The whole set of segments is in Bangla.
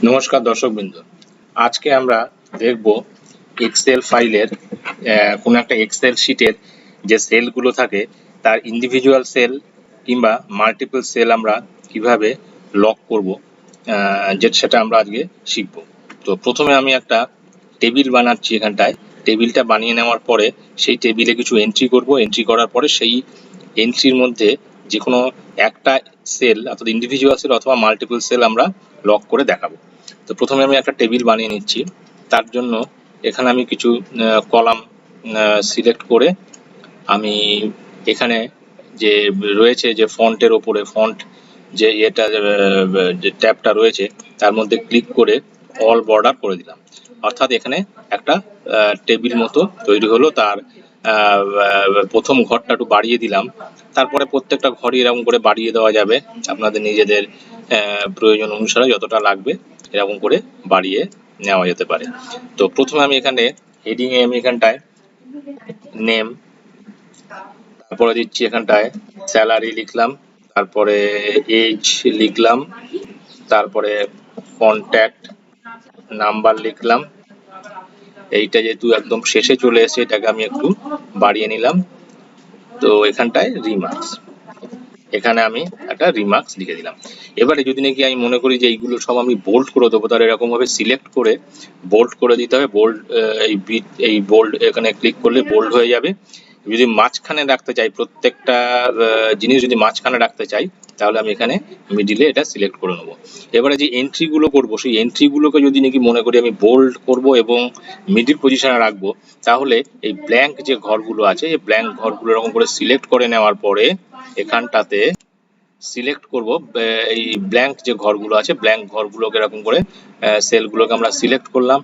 নমস্কার দর্শকবৃন্দ, আজকে আমরা দেখব এক্সেল ফাইলের কোনো একটা এক্সেল শিটের যে সেলগুলো থাকে তার ইন্ডিভিজুয়াল সেল কিংবা মাল্টিপল সেল আমরা কিভাবে লক করব, সেটা আমরা আজকে শিখব। তো প্রথমে আমি একটা টেবিল বানাচ্ছি। এখানটায় টেবিলটা বানিয়ে নেওয়ার পরে সেই টেবিলে কিছু এন্ট্রি করব। এন্ট্রি করার পরে সেই এন্ট্রির মধ্যে যে কোনো একটা সেল অর্থাৎ ইন্ডিভিজুয়াল সেল অথবা মাল্টিপল সেল আমরা লক করে দেখাবো। তো প্রথমে আমি একটা টেবিল বানিয়ে নিচ্ছি। তার জন্য এখানে আমি কিছু কলাম সিলেক্ট করে আমি এখানে যে রয়েছে যে ফন্টের ওপরে ফন্ট যে যে ট্যাবটা রয়েছে তার মধ্যে ক্লিক করে অল বর্ডার করে দিলাম। অর্থাৎ এখানে একটা টেবিল মতো তৈরি হলো। তার প্রথম ঘরটা একটু বাড়িয়ে দিলাম, তারপরে প্রত্যেকটা ঘরই এরকম করে বাড়িয়ে দেওয়া যাবে আপনাদের নিজেদের প্রয়োজন অনুসারে যতটা লাগবে এরকম করে বাড়িয়ে নেওয়া যেতে পারে। তো প্রথমে আমি এখানে হেডিং এ আমি এখানটায় নেম, তারপরে দিচ্ছি এখানটায় স্যালারি লিখলাম, তারপরে এজ লিখলাম, তারপরে কন্ট্যাক্ট নাম্বার লিখলাম। এইটা যেহেতু একদম শেষে চলে এসে এটাকে আমি একটু বাড়িয়ে নিলাম। তো এখানটায় রিমার্কস, এখানে আমি একটা রিমার্কস লিখে দিলাম। এবারে যদি নাকি আমি মনে করি যে এইগুলো সব আমি বোল্ড করে দেবো, তাহলে এরকম ভাবে সিলেক্ট করে বোল্ড করে দিতে হবে। বোল্ড এই বোল্ড এখানে ক্লিক করলে বোল্ড হয়ে যাবে। যদি মাঝখানে রাখতে চাই, প্রত্যেকটা জিনিস যদি মাঝখানে রাখতে চাই, তাহলে আমি এখানে মিডিলে এটা সিলেক্ট করে নেবো। এবারে যে এন্ট্রিগুলো করবো সেই এন্ট্রিগুলোকে যদি নাকি মনে করি আমি বোল্ড করব এবং মিডিল পজিশনে রাখবো, তাহলে এই ব্ল্যাঙ্ক যে ঘরগুলো আছে এই ব্ল্যাঙ্ক ঘরগুলো এরকম করে সিলেক্ট করে নেওয়ার পরে এখানটাতে সিলেক্ট করব এই ব্ল্যাঙ্ক যে ঘরগুলো আছে ব্ল্যাঙ্ক ঘরগুলোকে এরকম করে সেলগুলোকে আমরা সিলেক্ট করলাম।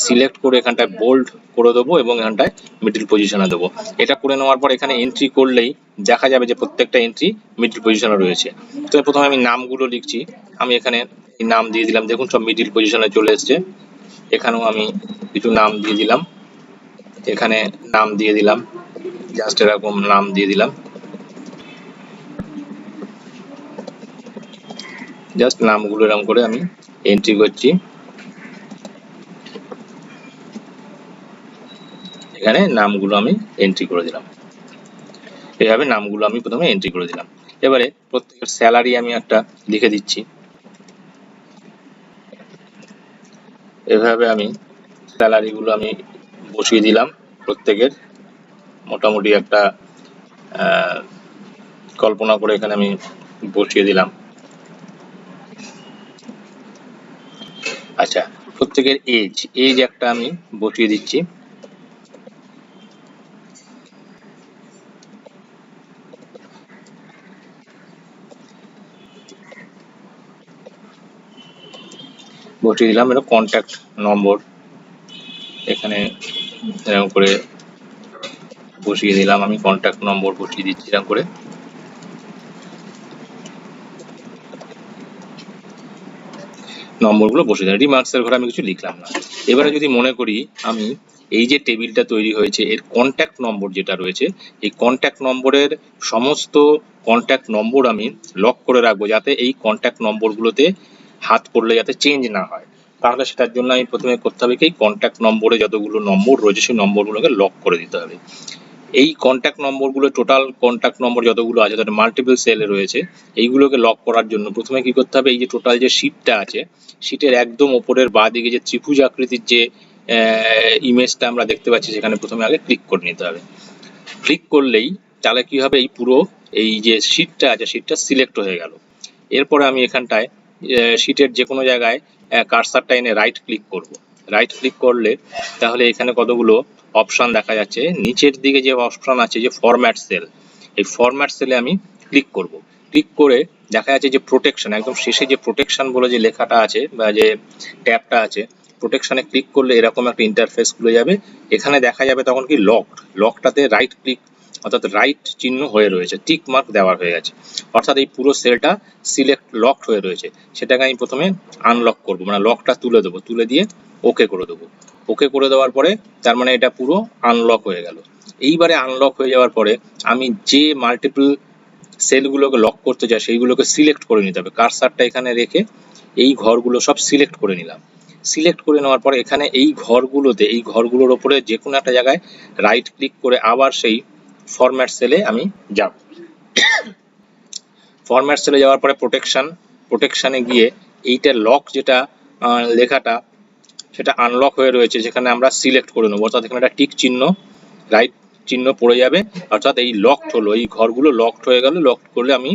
সিলেক্ট করে এখানটায় বোল্ড করে দেবো এবং এখানটায় মিডল পজিশনে দেবো। এটা করে নেওয়ার পর এখানে এন্ট্রি করলেই দেখা যাবে যে প্রত্যেকটা এন্ট্রি মিডল পজিশনে রয়েছে। তো প্রথমে আমি নামগুলো লিখছি। আমি এখানে নাম দিয়ে দিলাম, দেখুন সব মিডল পজিশনে চলে এসছে। এখানেও আমি কিছু নাম দিয়ে দিলাম, এখানে নাম দিয়ে দিলাম, জাস্ট এরকম নাম দিয়ে দিলাম। জাস্ট নামগুলো এরকম করে আমি এন্ট্রি করছি। এখানে নামগুলো আমি এন্ট্রি করে দিলাম। এইভাবে নামগুলো আমি প্রথমে এন্ট্রি করে দিলাম। এবারে প্রত্যেকের স্যালারি আমি একটা লিখে দিচ্ছি। এভাবে আমি স্যালারিগুলো আমি বসিয়ে দিলাম। প্রত্যেকের মোটামুটি একটা কল্পনা করে এখানে আমি বসিয়ে দিলাম। আচ্ছা, প্রত্যেকের এজ একটা আমি বসিয়ে দিচ্ছি। বসিয়ে দিলাম। এটা কন্ট্যাক্ট নম্বর এখানে এরকম করে বসিয়ে দিলাম। আমি কন্ট্যাক্ট নম্বর বসিয়ে দিচ্ছি এরকম করে। নম্বরগুলো বসে যায়। রিমার্কসের ঘরে আমি কিছু লিখলাম না। এবারে যদি মনে করি আমি এই যে টেবিলটা তৈরি হয়েছে এর কন্ট্যাক্ট নম্বর যেটা রয়েছে এই কন্ট্যাক্ট নম্বরের সমস্ত কন্ট্যাক্ট নম্বর আমি লক করে রাখবো, যাতে এই কন্ট্যাক্ট নম্বরগুলোতে হাত পড়লে যাতে চেঞ্জ না হয়। তাহলে সেটার জন্য আমি প্রথমে করতে হবে কি, কন্ট্যাক্ট নম্বরে যতগুলো নম্বর রয়েছে সেই নম্বরগুলোকে লক করে দিতে হবে। এই কন্ট্যাক্ট নম্বরগুলো টোটাল কন্ট্যাক্ট নম্বর যতগুলো আছে তাদের মাল্টিপল সেলে রয়েছে, এইগুলোকে লক করার জন্য প্রথমে কি করতে হবে, এই যে টোটাল যে শিটটা আছে শিটের একদম ওপরের বাঁ দিকে যে ত্রিভুজ আকৃতির যে ইমেজটা আমরা দেখতে পাচ্ছি সেখানে প্রথমে আগে ক্লিক করে নিতে হবে। ক্লিক করলেই তাহলে কি হবে, এই পুরো এই যে শিটটা আছে শিটটা সিলেক্ট হয়ে গেল। এরপরে আমি এখানটায় শিটের যে কোনো জায়গায় কার্সারটা এনে রাইট ক্লিক করব। রাইট ক্লিক করলে তাহলে এখানে কতগুলো অপশন দেখা যাচ্ছে। নিচের দিকে যে অপশন আছে যে ফরম্যাট সেল, এই ফরম্যাট সেলে আমি ক্লিক করব। ক্লিক করে দেখা যাচ্ছে যে প্রোটেকশন, একদম শেষে যে প্রোটেকশন বলে যে লেখাটা আছে বা যে ট্যাবটা আছে, প্রোটেকশনে ক্লিক করলে এরকম একটা ইন্টারফেস খুলে যাবে। এখানে দেখা যাবে তখন কি লকটাতে রাইট ক্লিক অর্থাৎ রাইট চিহ্ন হয়ে রয়েছে, টিক মার্ক দেওয়া হয়ে গেছে, অর্থাৎ এই পুরো সেলটা সিলেক্ট লকড হয়ে রয়েছে। সেটাকে আমি প্রথমে আনলক করবো, মানে লকটা তুলে দেবো, তুলে দিয়ে ওকে করে দেবো। ওকে করে দেওয়ার পরে তার মানে এটা পুরো আনলক হয়ে গেল। এইবারে আনলক হয়ে যাওয়ার পরে আমি যে মাল্টিপল সেলগুলোকে লক করতে চাই সেইগুলোকে সিলেক্ট করে নিতে হবে। কার্সারটা এখানে রেখে এই ঘরগুলো সব সিলেক্ট করে নিলাম। সিলেক্ট করে নেওয়ার পরে এখানে এই ঘরগুলোতে, এই ঘরগুলোর ওপরে যে কোনো একটা জায়গায় রাইট ক্লিক করে আবার সেই ফরম্যাট সেলে আমি যাব। ফরম্যাট সেলে যাওয়ার পরে প্রোটেকশানে গিয়ে এইটা লক যেটা লেখাটা সেটা আনলক হয়ে রয়েছে, যেখানে আমরা সিলেক্ট করে নেবো, অর্থাৎ এখানে একটা টিক চিহ্ন, রাইট চিহ্ন পড়ে যাবে, অর্থাৎ এই লকড হলো, এই ঘরগুলো লকড হয়ে গেল। লক করলে আমি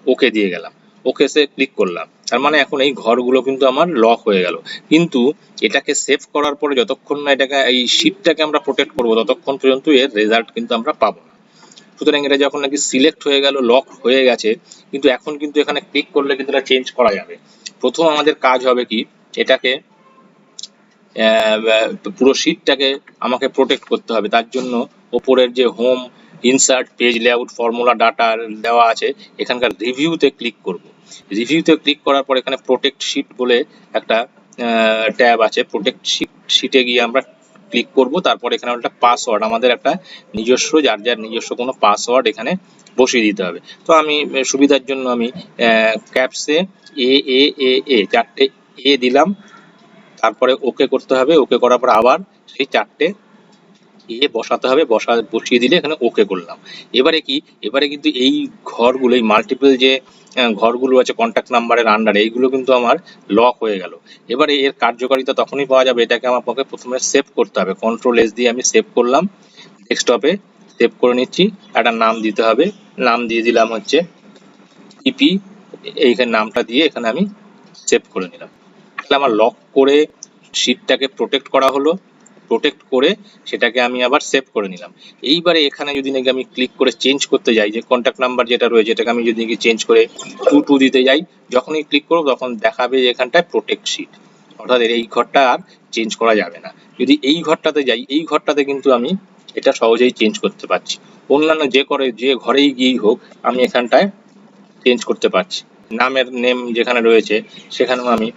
ওকে দিয়ে গেলাম, ওকে সে ক্লিক করলাম, তার মানে এখন এই ঘরগুলো কিন্তু আমার লক হয়ে গেল। কিন্তু এটাকে সেভ করার পরে যতক্ষণ না এটাকে, এই শিটটাকে আমরা প্রোটেক্ট করবো, ততক্ষণ পর্যন্ত এর রেজাল্ট কিন্তু আমরা পাবো না। সুতরাং এটা যখন নাকি সিলেক্ট হয়ে গেল, লক হয়ে গেছে, কিন্তু এখন কিন্তু এখানে ক্লিক করলে কিন্তু এটা চেঞ্জ করা যাবে। প্রথম আমাদের কাজ হবে কি, এটাকে পুরো শিটটাকে আমাকে প্রোটেক্ট করতে হবে। তার জন্য ওপরের যে home, insert, page layout, formula, data দেওয়া আছে, এখানকার রিভিউতে ক্লিক করব। রিভিউতে ক্লিক করার পর এখানে প্রোটেক্ট শিট বলে একটা ট্যাব আছে, প্রোটেক্ট শিটে গিয়ে আমরা ক্লিক করব। তারপর এখানে একটা পাসওয়ার্ড, আমাদের একটা নিজস্ব, যার যার নিজস্ব কোনো পাসওয়ার্ড এখানে বসিয়ে দিতে হবে। তো আমি সুবিধার জন্য আমি ক্যাপসে এ 4টে এ দিলাম, তারপরে ওকে করতে হবে। ওকে করার পর আবার সেই 4টে এ বসাতে হবে, বসিয়ে দিলে এখানে ওকে করলাম। এবারে কিন্তু এই ঘরগুলো, এই মাল্টিপল যে ঘরগুলো আছে কন্ট্যাক্ট নাম্বারের আন্ডারে, এইগুলো কিন্তু আমার লক হয়ে গেল। এবারে এর কার্যকারিতা তখনই পাওয়া যাবে, এটাকে আমাকে প্রথমে সেভ করতে হবে। কন্ট্রোল-S দিয়ে আমি সেভ করলাম, ডেস্কটপে সেভ করে নিচ্ছি। একটা নাম দিতে হবে, নাম দিয়ে দিলাম হচ্ছে ইপি, এইখানে নামটা দিয়ে এখানে আমি সেভ করে নিলাম। তাহলে আমার লক করে শিটটাকে প্রোটেক্ট করা হলো, প্রোটেক্ট করে সেটাকে আমি আবার সেভ করে নিলাম। এইবারে এখানে যদি নাকি আমি ক্লিক করে চেঞ্জ করতে যাই, যে কন্ট্যাক্ট নাম্বার যেটা রয়েছে এটাকে আমি যদি নাকি চেঞ্জ করে 2 দিতে যাই, যখনই ক্লিক করবো তখন দেখাবে যে এখানটায় প্রোটেক্ট শিট, অর্থাৎ এই ঘরটা আর চেঞ্জ করা যাবে না। যদি এই ঘরটাতে যাই, এই ঘরটাতে কিন্তু আমি এটা সহজেই চেঞ্জ করতে পারছি। অন্যান্য যে ঘরেই গিয়েই হোক আমি এখানটায় চেঞ্জ করতে পারছি। নেম যেখানে রয়েছে সেখানেও আমি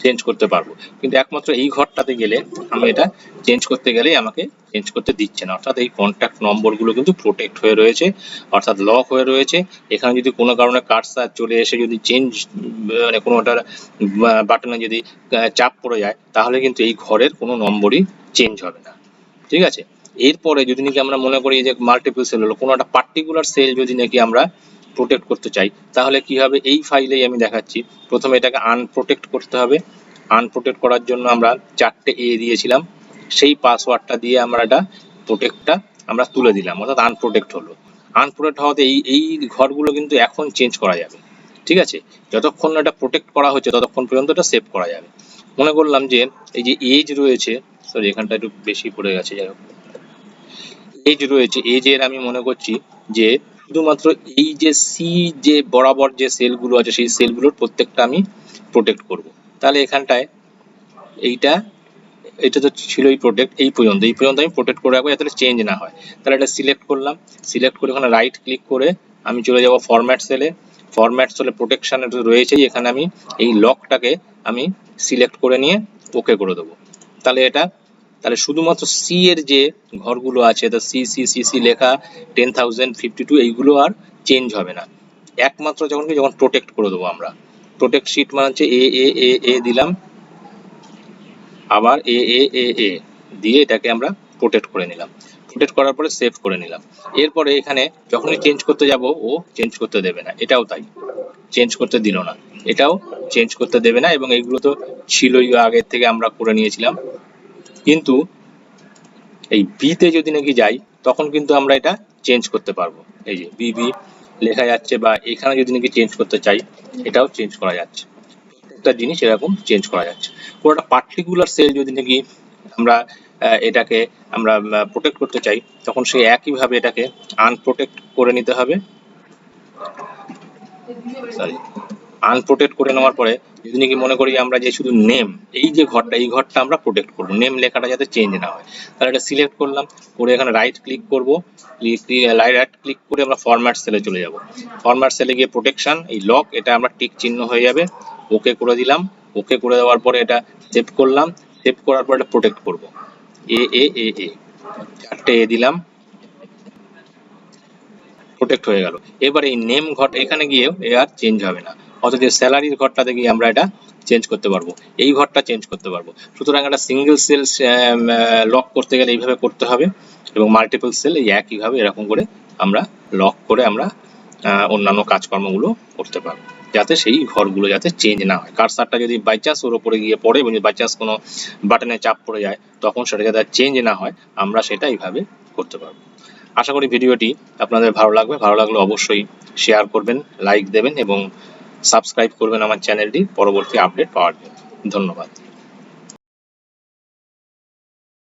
চেঞ্জ করতে পারবো, কিন্তু একমাত্র এই ঘরটাতে গেলে আমি এটা চেঞ্জ করতে গেলেই আমাকে চেঞ্জ করতে দিচ্ছে না। অর্থাৎ এই কন্ট্যাক্ট নম্বরগুলো কিন্তু প্রোটেক্ট হয়ে রয়েছে, অর্থাৎ লক হয়ে রয়েছে। এখানে যদি কোনো কারণে কার্সার চলে এসে যদি চেঞ্জ, মানে কোনোটার বাটনে যদি চাপ পড়ে যায়, তাহলে কিন্তু এই ঘরের কোনো নম্বরই চেঞ্জ হবে না। ঠিক আছে, এরপরে যদি নাকি আমরা মনে করি যে মাল্টিপল সেল হলো, কোনো একটা পার্টিকুলার সেল যদি নাকি আমরা প্রোটেক্ট করতে চাই, তাহলে কি হবে, এই ফাইলেই আমি দেখাচ্ছি। প্রথমে এটাকে আনপ্রোটেক্ট করতে হবে। আনপ্রোটেক্ট করার জন্য আমরা 4টে এ দিয়েছিলাম, সেই পাসওয়ার্ডটা দিয়ে আমরা এটা প্রোটেক্টটা আমরা তুলে দিলাম, অর্থাৎ আনপ্রোটেক্ট হলো। আনপ্রোটেক্ট হওয়াতে এই ঘরগুলো কিন্তু এখন চেঞ্জ করা যাবে। ঠিক আছে, যতক্ষণ না এটা প্রোটেক্ট করা হচ্ছে ততক্ষণ পর্যন্ত এটা সেভ করা যাবে। মনে করলাম যে এই যে এজ রয়েছে, সরি এখানটা একটু বেশি পড়ে গেছে, যাই হোক, এজ রয়েছে, এজের আমি মনে করছি যে শুধুমাত্র এই যে সি যে বরাবর যে সেলগুলো আছে সেই সেলগুলোর প্রত্যেকটা আমি প্রোটেক্ট করব। তাহলে এখানটায় এটা তো ছিলই প্রোটেক্ট, এই পর্যন্ত আমি প্রোটেক্ট করে রাখবো যাতে চেঞ্জ না হয়। তাহলে এটা সিলেক্ট করলাম, সিলেক্ট করে ওখানে রাইট ক্লিক করে আমি চলে যাব ফরম্যাট সেলে। ফরম্যাট সেলে প্রোটেকশন রয়েছেই, এখানে আমি এই লকটাকে আমি সিলেক্ট করে নিয়ে ওকে করে দেবো। তাহলে শুধুমাত্র সি এর যে ঘরগুলো আছে, সি লেখা 10,052, এইগুলো আর চেঞ্জ হবে না, একমাত্র যখন প্রোটেক্ট করে দেবো আমরা। প্রোটেক্ট শিট মানে হচ্ছে এ দিলাম, আবার এ দিয়ে এটাকে আমরা প্রোটেক্ট করে নিলাম। প্রোটেক্ট করার পরে সেভ করে নিলাম। এরপরে এখানে যখনই চেঞ্জ করতে যাব ও চেঞ্জ করতে দেবে না, এটাও তাই, চেঞ্জ করতে দিল না, এটাও চেঞ্জ করতে দেবে না। এবং এইগুলো তো ছিলই, আগের থেকে আমরা করে নিয়েছিলাম। কিন্তু এই বিতে যদি নাকি যাই তখন কিন্তু আমরা এটা চেঞ্জ করতে পারবো। এই যে বি লেখা যাচ্ছে, বা এখানে যদি নাকি চেঞ্জ করতে চাই এটাও চেঞ্জ করা যাচ্ছে, প্রত্যেকটা জিনিস এরকম চেঞ্জ করা যাচ্ছে। কোনো একটা পার্টিকুলার সেল যদি নাকি আমরা এটাকে আমরা প্রোটেক্ট করতে চাই, তখন সেই একইভাবে এটাকে আনপ্রোটেক্ট করে নিতে হবে। সরি, আনপ্রোটেক্ট করে নেওয়ার পরে যদি নাকি মনে করি আমরা যে শুধু নেম, এই যে ঘরটা, এই ঘরটা আমরা প্রোটেক্ট করবো, নেম লেখাটা যাতে চেঞ্জ না হয়, তাহলে এটা সিলেক্ট করলাম, করে এখানে রাইট ক্লিক করবো, রাইট ক্লিক করে আমরা ফরম্যাট সেলে চলে যাব। ফরম্যাট সেলে গিয়ে প্রোটেকশন, এই লক, এটা আমরা টিক চিহ্ন হয়ে যাবে, ওকে করে দিলাম। ওকে করে দেওয়ার পরে এটা সেভ করলাম, সেভ করার পর এটা প্রোটেক্ট করবো, এ 4টে এ দিলাম, প্রোটেক্ট হয়ে গেল। এবার এই নেম ঘর এখানে গিয়েও এ আর চেঞ্জ হবে না, অথচ স্যালারির ঘরটাতে গিয়ে আমরা এটা চেঞ্জ করতে পারবো, এই ঘরটা চেঞ্জ করতে পারবো। সুতরাং একটা সিঙ্গেল সেল লক করতে গেলে এইভাবে করতে হবে, এবং মাল্টিপল সেল এই একইভাবে এরকম করে আমরা লক করে আমরা অন্যান্য কাজকর্মগুলো করতে পারবো, যাতে সেই ঘরগুলো যাতে চেঞ্জ না হয়। কারসারটা যদি বাই চান্স ওর উপরে গিয়ে পড়ে এবং বাই চান্স কোনো বাটনে চাপ পড়ে যায়, তখন সেটা যাতে চেঞ্জ না হয়, আমরা সেটা এইভাবে করতে পারবো। আশা করি ভিডিওটি আপনাদের ভালো লাগবে। ভালো লাগলে অবশ্যই শেয়ার করবেন, লাইক দেবেন এবং সাবস্ক্রাইব করবেন আমার চ্যানেলটি পরবর্তী আপডেট পাওয়ার জন্য। ধন্যবাদ।